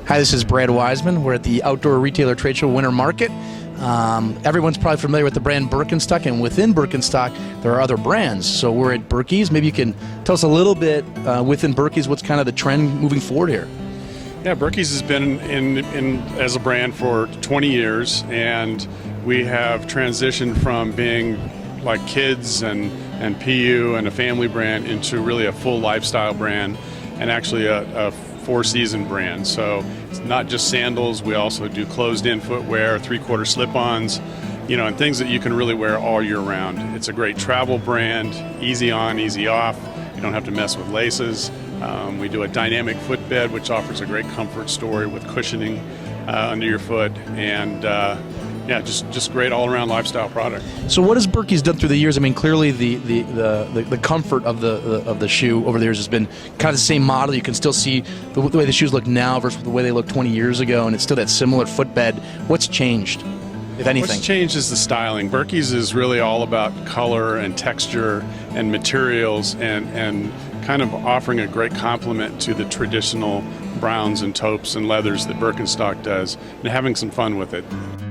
Hi, this is Brad Wiseman. We're at the Outdoor Retailer Trade Show Winter Market. Everyone's probably familiar with the brand Birkenstock, and within Birkenstock, there are other brands. So we're at Berkey's. Maybe you can tell us a little bit within Berkey's, what's kind of the trend moving forward here? Yeah, Berkey's has been in as a brand for 20 years, and we have transitioned from being like kids and PU and a family brand into really a full lifestyle brand, and actually a four-season brand. So it's not just sandals, we also do closed-in footwear, three-quarter slip-ons, and things that you can really wear all year round. It's a great travel brand, easy on, easy off. You don't have to mess with laces. We do a dynamic footbed, which offers a great comfort story with cushioning under your foot, and yeah, just great all-around lifestyle product. So what has Berkey's done through the years? I mean, clearly the comfort of the shoe over the years has been kind of the same model. You can still see the way the shoes look now versus the way they looked 20 years ago, and it's still that similar footbed. What's changed, if anything? What's changed is the styling. Berkey's is really all about color and texture and materials and kind of offering a great complement to the traditional browns and taupes and leathers that Birkenstock does, and having some fun with it.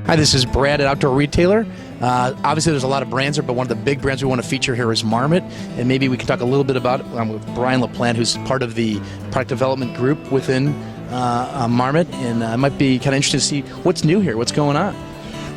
Hi, this is Brad at Outdoor Retailer. Obviously, there's a lot of brands here, but one of the big brands we want to feature here is Marmot, and maybe we can talk a little bit about it with Brian LaPlante, who's part of the product development group within Marmot, and it might be kind of interesting to see what's new here, what's going on.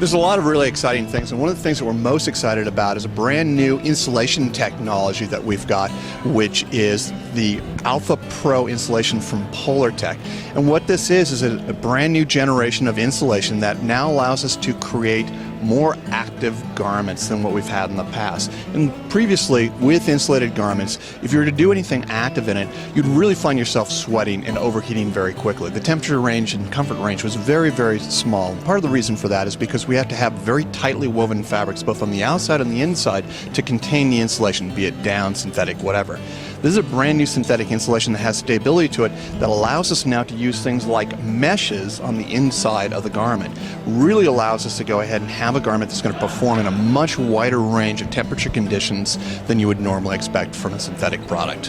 There's a lot of really exciting things, and one of the things that we're most excited about is a brand new insulation technology that we've got, which is the Alpha Pro insulation from Polartec. And what this is a brand new generation of insulation that now allows us to create more active garments than what we've had in the past. And previously, with insulated garments, if you were to do anything active in it, you'd really find yourself sweating and overheating very quickly. The temperature range and comfort range was very, very small. Part of the reason for that is because we have to have very tightly woven fabrics, both on the outside and the inside, to contain the insulation, be it down, synthetic, whatever. This is a brand new synthetic insulation that has stability to it that allows us now to use things like meshes on the inside of the garment. Really allows us to go ahead and have a garment that's going to perform in a much wider range of temperature conditions than you would normally expect from a synthetic product.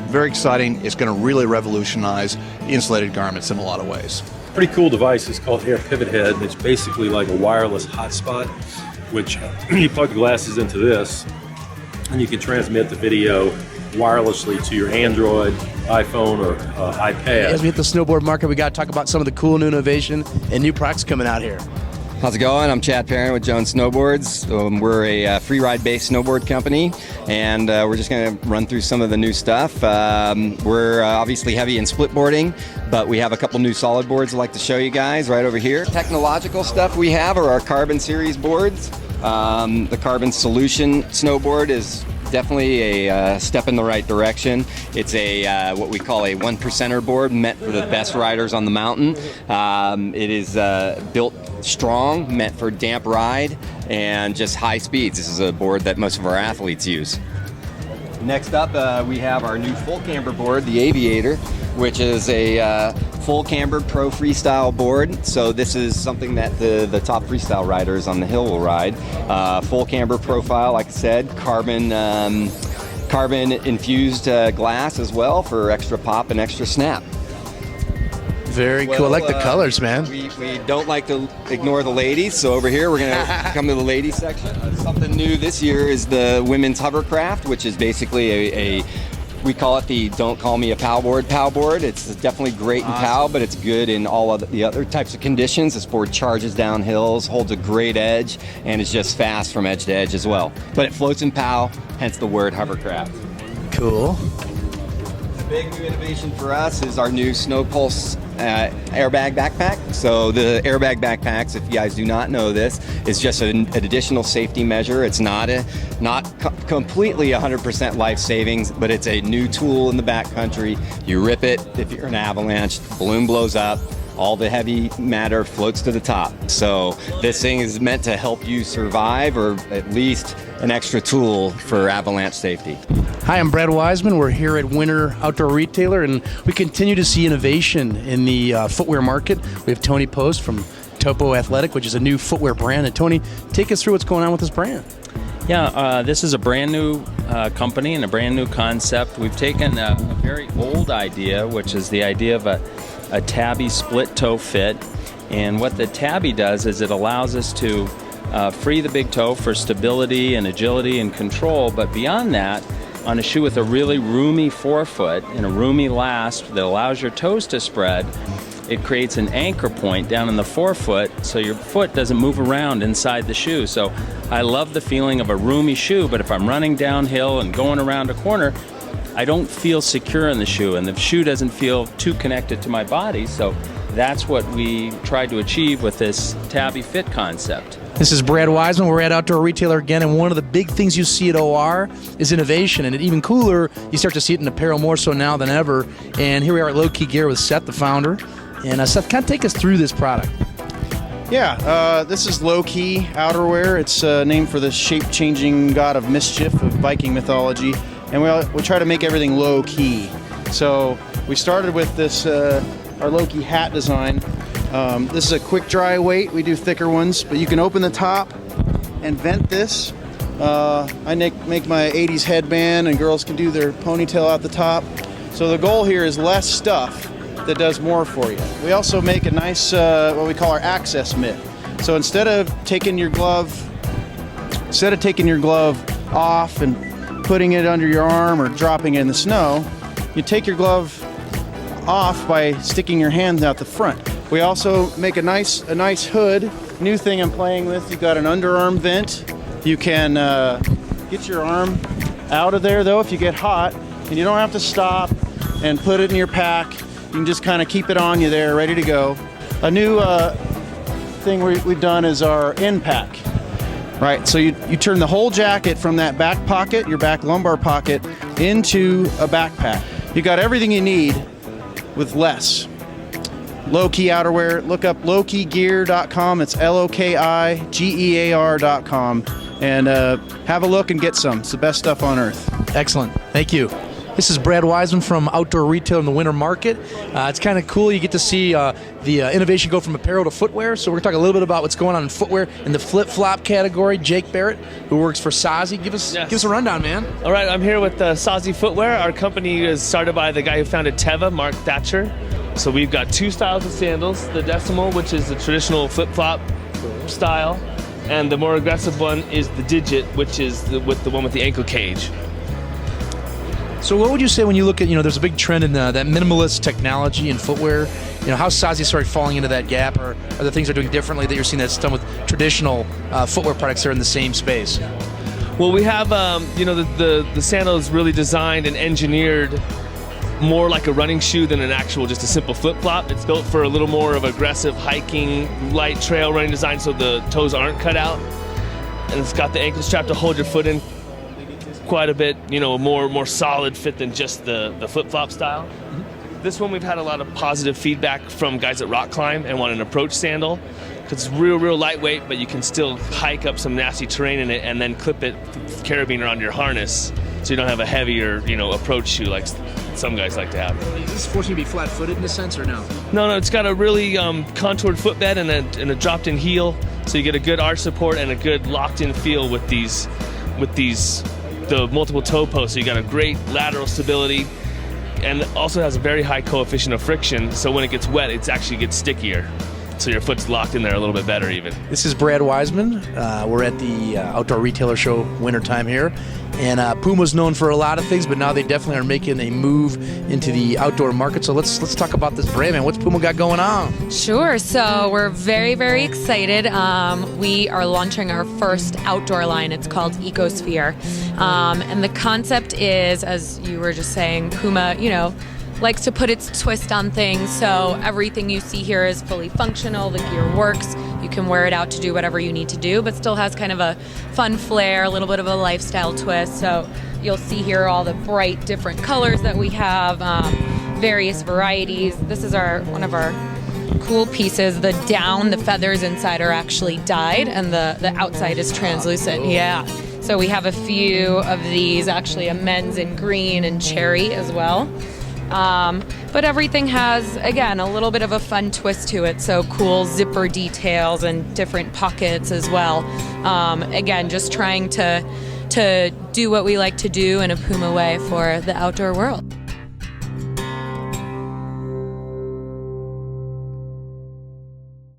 Very exciting. It's going to really revolutionize insulated garments in a lot of ways. Pretty cool device. It's called Air Pivot Head. It's basically like a wireless hotspot, which you plug the glasses into this, and you can transmit the video wirelessly to your Android, iPhone, or iPad. As we hit the snowboard market, we got to talk about some of the cool new innovation and new products coming out here. How's it going? I'm Chad Perrin with Jones Snowboards. We're a free ride-based snowboard company, and we're just going to run through some of the new stuff. We're obviously heavy in split boarding, but we have a couple new solid boards I'd like to show you guys right over here. Technological stuff we have are our Carbon Series boards. The Carbon Solution snowboard is definitely a step in the right direction. It's a what we call a 1%er board, meant for the best riders on the mountain. It is built strong, meant for damp ride and just high speeds. This is a board that most of our athletes use. Next up, we have our new full camber board, the Aviator, which is a full camber pro freestyle board. So this is something that the top freestyle riders on the hill will ride. Full camber profile, like I said, carbon infused glass as well for extra pop and extra snap. Very cool. I like the colors, man. We don't like to ignore the ladies, so over here we're going to come to the ladies section. Something new this year is the women's hovercraft, which is basically we call it the Don't Call Me a Pow board. It's definitely great in pow, but it's good in all of the other types of conditions. This board charges down hills, holds a great edge, and is just fast from edge to edge as well. But it floats in pow, hence the word hovercraft. Cool. The big new innovation for us is our new Snow Pulse airbag backpack. So the airbag backpacks, if you guys do not know this, is just an additional safety measure. It's not completely 100% life savings, but it's a new tool in the backcountry. You rip it, if you're in an avalanche, the balloon blows up, all the heavy matter floats to the top. So this thing is meant to help you survive, or at least an extra tool for avalanche safety. Hi, I'm Brad Wiseman. We're here at Winter Outdoor Retailer, and we continue to see innovation in the footwear market. We have Tony Post from Topo Athletic, which is a new footwear brand. And Tony, take us through what's going on with this brand. Yeah, this is a brand new company and a brand new concept. We've taken a very old idea, which is the idea of a tabby split toe fit. And what the tabby does is it allows us to free the big toe for stability and agility and control. But beyond that, on a shoe with a really roomy forefoot and a roomy last that allows your toes to spread, it creates an anchor point down in the forefoot so your foot doesn't move around inside the shoe. So I love the feeling of a roomy shoe, but if I'm running downhill and going around a corner, I don't feel secure in the shoe, and the shoe doesn't feel too connected to my body. So that's what we tried to achieve with this tabby fit concept. This is Brad Wiseman. We're at Outdoor Retailer again, and one of the big things you see at OR is innovation, and even cooler, you start to see it in apparel more so now than ever. And here we are at Low Key Gear with Seth, the founder. And Seth, kind of take us through this product. Yeah, this is Low Key outerwear. It's named for the shape-changing god of mischief of Viking mythology, and we try to make everything low key. So we started with this our Low Key hat design. This is a quick dry weight. We do thicker ones, but you can open the top and vent this. I make my 80s headband, and girls can do their ponytail out the top. So the goal here is less stuff that does more for you. We also make a nice, what we call our access mitt. So instead of taking your glove off and putting it under your arm or dropping it in the snow, you take your glove off by sticking your hands out the front. We also make a nice hood. New thing I'm playing with, you've got an underarm vent. You can get your arm out of there though if you get hot, and you don't have to stop and put it in your pack. You can just kind of keep it on you there, ready to go. A new thing we've done is our end pack. Right, so you turn the whole jacket from that back pocket, your back lumbar pocket, into a backpack. You got everything you need with less. Low Key outerwear, look up lowkeygear.com. It's LOKIGEAR.com, and have a look and get some. It's the best stuff on earth. Excellent. Thank you. This is Brad Wiseman from Outdoor Retail in the Winter Market. It's kind of cool. You get to see the innovation go from apparel to footwear. So we're going to talk a little bit about what's going on in footwear in the flip-flop category. Jake Barrett, who works for Sazi. Give us a rundown, man. All right, I'm here with Sazi Footwear. Our company is started by the guy who founded Teva, Mark Thatcher. So we've got two styles of sandals, the Decimal, which is the traditional flip-flop style, and the more aggressive one is the Digit, which is the one with the ankle cage. So what would you say when you look at, there's a big trend in that minimalist technology in footwear? How's Sazi started falling into that gap, or are there things they're doing differently that you're seeing that's done with traditional footwear products that are in the same space? Well, we have, the sandal is really designed and engineered more like a running shoe than an actual just a simple flip-flop. It's built for a little more of aggressive hiking, light trail running design, so the toes aren't cut out. And it's got the ankle strap to hold your foot in quite a bit, more solid fit than just the flip-flop style. Mm-hmm. This one we've had a lot of positive feedback from guys at rock climb and want an approach sandal because it's real lightweight, but you can still hike up some nasty terrain in it and then clip it carabiner onto your harness so you don't have a heavier approach shoe like some guys like to have. Is this forcing you to be flat-footed in a sense or no? No, it's got a really contoured footbed and a dropped-in heel, so you get a good arch support and a good locked-in feel with the multiple toe posts. So you got a great lateral stability, and it also has a very high coefficient of friction, so when it gets wet, it actually gets stickier. So your foot's locked in there a little bit better even. This is Brad Wiseman. We're at the Outdoor Retailer Show wintertime here. And Puma's known for a lot of things, but now they definitely are making a move into the outdoor market. So let's talk about this brand, man. What's Puma got going on? Sure. So we're very, very excited. We are launching our first outdoor line. It's called Ecosphere. And the concept is, as you were just saying, Puma, likes to put its twist on things. So everything you see here is fully functional. The gear works. You can wear it out to do whatever you need to do, but still has kind of a fun flair, a little bit of a lifestyle twist. So you'll see here all the bright different colors that we have, various varieties. This is one of our cool pieces. The feathers inside are actually dyed, and the outside is translucent. Yeah. So we have a few of these, actually a men's in green and cherry as well. But everything has, again, a little bit of a fun twist to it. So cool zipper details and different pockets as well. Again, just trying to do what we like to do in a Puma way for the outdoor world.